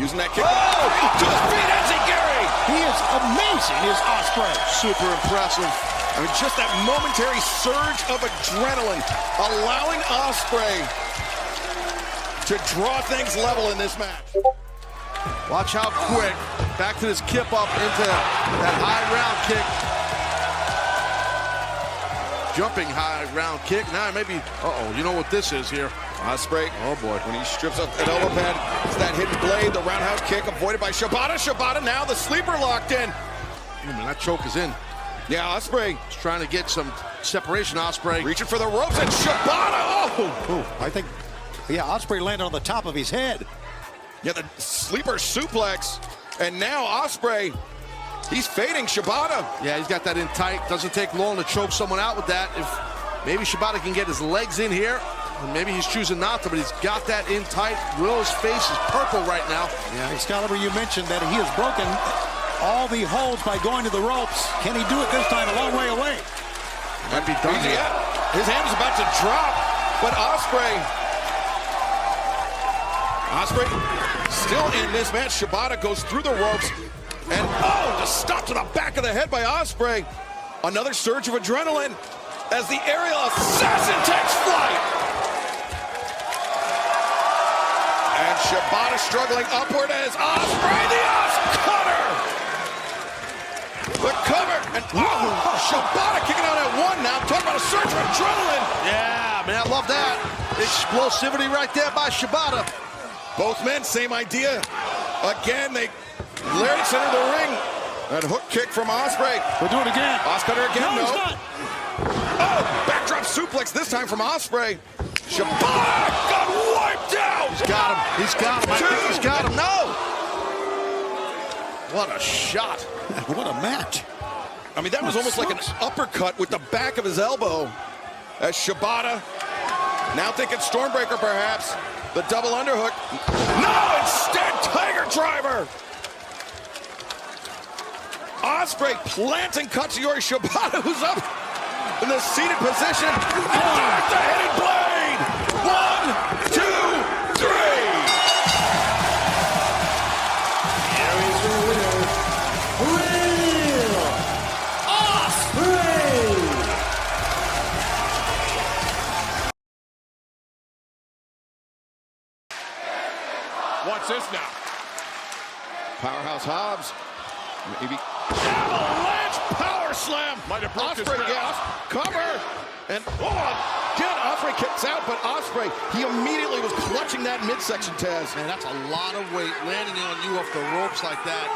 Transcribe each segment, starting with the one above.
Using that kick to his feet, Gary. He is amazing, is Ospreay. Super impressive. I mean, just that momentary surge of adrenaline, allowing Ospreay to draw things level in this match. Watch how quick. Back to this kip up into that high round kick. Jumping high round kick. Now maybe, you know what this is here. Ospreay, oh boy. When he strips up an elbow pad, it's that hidden blade, the roundhouse kick avoided by Shibata. Shibata now the sleeper locked in. I mean, that choke is in. Yeah, Ospreay. He's trying to get some separation, Ospreay. Reaching for the ropes, and Shibata, I think, yeah, Ospreay landed on the top of his head. Yeah, the sleeper suplex. And now Ospreay, he's fading Shibata. Yeah, he's got that in tight. Doesn't take long to choke someone out with that. If maybe Shibata can get his legs in here, and maybe he's choosing not to, but he's got that in tight. Will's face is purple right now. Yeah, Excalibur, you mentioned that he has broken all the holds by going to the ropes. Can he do it this time a long way away? Might be done here. His hand is about to drop, but Ospreay still in this match. Shibata goes through the ropes, and just stopped to the back of the head by Ospreay. Another surge of adrenaline as the aerial assassin takes flight. And Shibata struggling upward as Ospreay, the Cutter! The cover, and Shibata kicking out at one now. Talk about a surge of adrenaline. Yeah, man, I love that. Explosivity right there by Shibata. Both men, same idea. Again, they lariat center the ring. That hook kick from Ospreay. We'll do it again. Oscutter again, no. He's not. Backdrop suplex this time from Ospreay. Shibata got wiped out. He's got him. He's got him. I think he's got him. No. What a shot. What a match. I mean, that was almost like an uppercut with the back of his elbow. As Shibata, now thinking Stormbreaker perhaps. The double underhook. No, instead Tiger Driver. Ospreay planting Katsuyori Shibata, who's up in the seated position. Back the headed blade. 1, 2, 3. Here is your winner, Will Ospreay. Watch this now. Powerhouse Hobbs. Maybe. Avalanche power slam. Might have broke his Ospreay ribs. gas. Cover. And again, Ospreay kicks out, but Ospreay, he immediately was clutching that midsection, Taz. Man, that's a lot of weight landing on you off the ropes like that.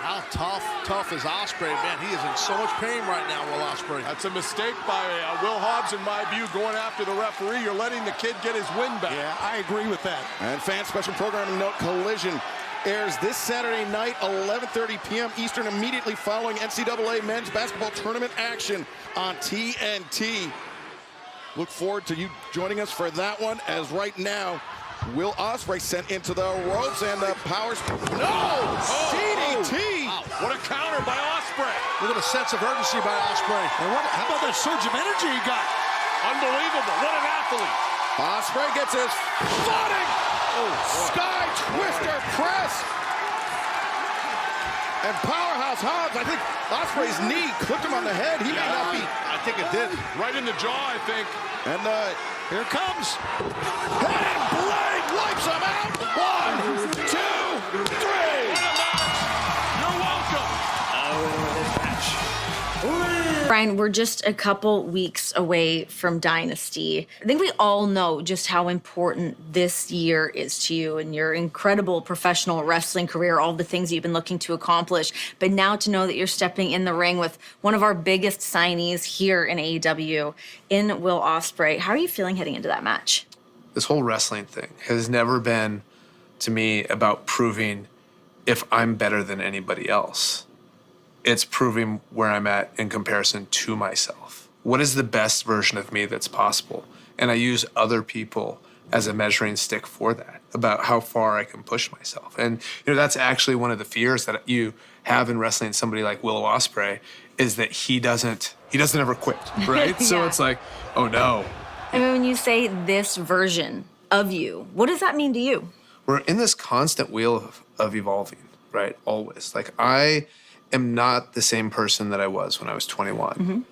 How tough is Ospreay? Man, he is in so much pain right now, Will Ospreay. That's a mistake by Will Hobbs, in my view, going after the referee. You're letting the kid get his win back. Yeah, I agree with that. And fan special programming note, Collision airs this Saturday night, 11:30 p.m. Eastern, immediately following NCAA men's basketball tournament action on TNT. Look forward to you joining us for that one, as right now, Will Ospreay sent into the ropes and the powers. No! DDT! Wow. What a counter by Ospreay. Look at the sense of urgency by Ospreay. And how about that surge of energy he got? Unbelievable. What an athlete. Ospreay gets his footing! Sky Twister press! And Powerhouse Hobbs, I think Ospreay's knee clipped him on the head. He may not be. I think it did. Right in the jaw, I think. And Here it comes. head and blade wipes him out. 1, 2, 3. You're welcome. Bryan, we're just a couple weeks away from Dynasty. I think we all know just how important this year is to you and your incredible professional wrestling career, all the things you've been looking to accomplish. But now to know that you're stepping in the ring with one of our biggest signees here in AEW, in Will Ospreay, how are you feeling heading into that match? This whole wrestling thing has never been, to me, about proving if I'm better than anybody else. It's proving where I'm at in comparison to myself. What is the best version of me that's possible? And I use other people as a measuring stick for that, about how far I can push myself. And that's actually one of the fears that you have in wrestling somebody like Will Ospreay, is that he doesn't ever quit, right? Yeah. So it's like, oh no. I mean, when you say this version of you, what does that mean to you? we're in this constant wheel of evolving, right? Always. Like, I am not the same person that I was when I was 21.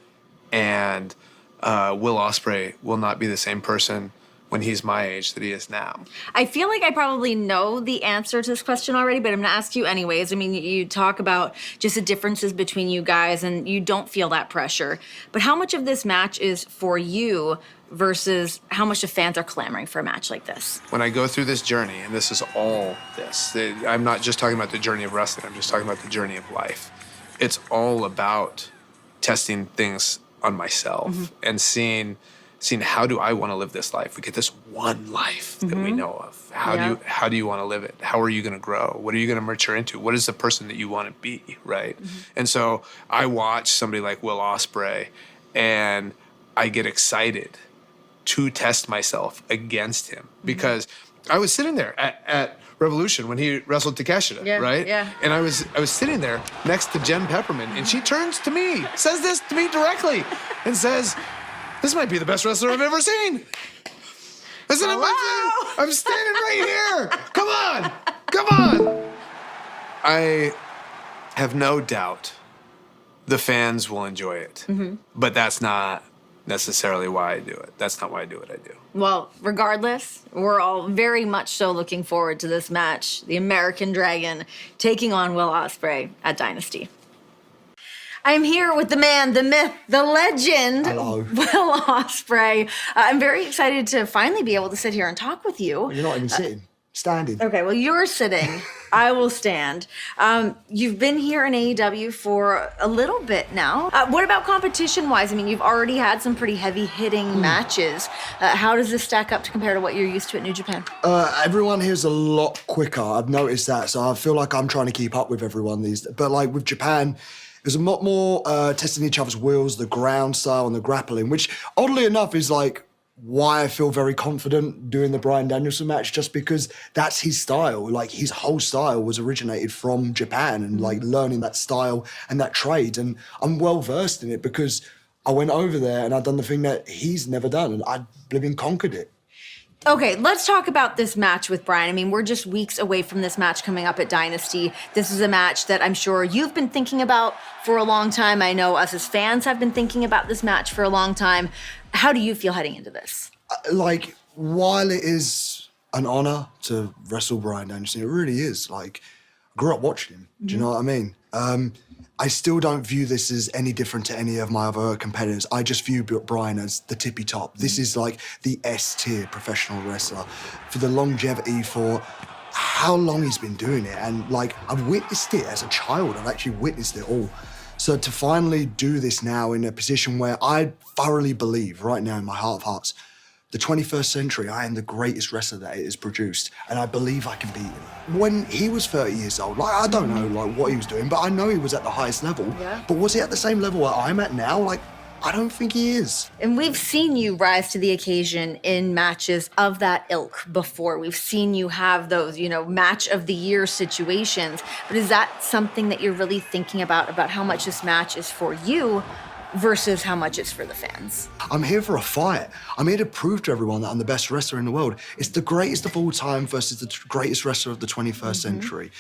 And Will Ospreay will not be the same person when he's my age that he is now. I feel like I probably know the answer to this question already, but I'm gonna ask you anyways. I mean, you talk about just the differences between you guys and you don't feel that pressure. But how much of this match is for you versus how much the fans are clamoring for a match like this? When I go through this journey, and this is all this, I'm not just talking about the journey of wrestling, I'm just talking about the journey of life. It's all about testing things on myself and seeing how do I want to live this life? We get this one life that we know of. How do you want to live it? How are you going to grow? What are you going to mature into? What is the person that you want to be, right? And so I watch somebody like Will Ospreay, and I get excited to test myself against him because I was sitting there at Revolution when he wrestled Takeshita, right? Yeah. And I was sitting there next to Jen Pepperman, and she turns to me, says this to me directly, and says, "This might be the best wrestler I've ever seen." I said, I'm standing right here. Come on, come on. I have no doubt the fans will enjoy it, but that's not necessarily why I do it. That's not why I do what I do. Well, regardless, we're all very much so looking forward to this match. The American Dragon taking on Will Ospreay at Dynasty. I'm here with the man, the myth, the legend, Hello. Will Ospreay. I'm very excited to finally be able to sit here and talk with you. You're not even sitting, standing. Okay, well, you're sitting. I will stand. You've been here in AEW for a little bit now. What about competition-wise? I mean, you've already had some pretty heavy-hitting matches. How does this stack up to compare to what you're used to at New Japan? Everyone here's a lot quicker. I've noticed that, so I feel like I'm trying to keep up with everyone these days. But like with Japan, there's a lot more testing each other's wills, the ground style and the grappling, which oddly enough is like why I feel very confident doing the Bryan Danielson match, just because that's his style. Like his whole style was originated from Japan and like learning that style and that trade. And I'm well versed in it because I went over there and I'd done the thing that he's never done and I'd living conquered it. Okay, let's talk about this match with Bryan. I mean, we're just weeks away from this match coming up at Dynasty. This is a match that I'm sure you've been thinking about for a long time. I know us as fans have been thinking about this match for a long time. How do you feel heading into this? Like, while it is an honor to wrestle Bryan Danielson, it really is. Like, I grew up watching him. Do you know what I mean? I still don't view this as any different to any of my other competitors. I just view Bryan as the tippy top. This is like the S-tier professional wrestler for the longevity, for how long he's been doing it. And like, I've witnessed it as a child. I've actually witnessed it all. So to finally do this now in a position where I thoroughly believe right now in my heart of hearts, the 21st century, I am the greatest wrestler that it has produced, and I believe I can beat him. When he was 30 years old, like, I don't know like what he was doing, but I know he was at the highest level. Yeah. But was he at the same level that I'm at now? Like, I don't think he is. And we've seen you rise to the occasion in matches of that ilk before. We've seen you have those, match of the year situations. But is that something that you're really thinking about how much this match is for you versus how much it's for the fans? I'm here for a fight. I'm here to prove to everyone that I'm the best wrestler in the world. It's the greatest of all time versus the greatest wrestler of the 21st century.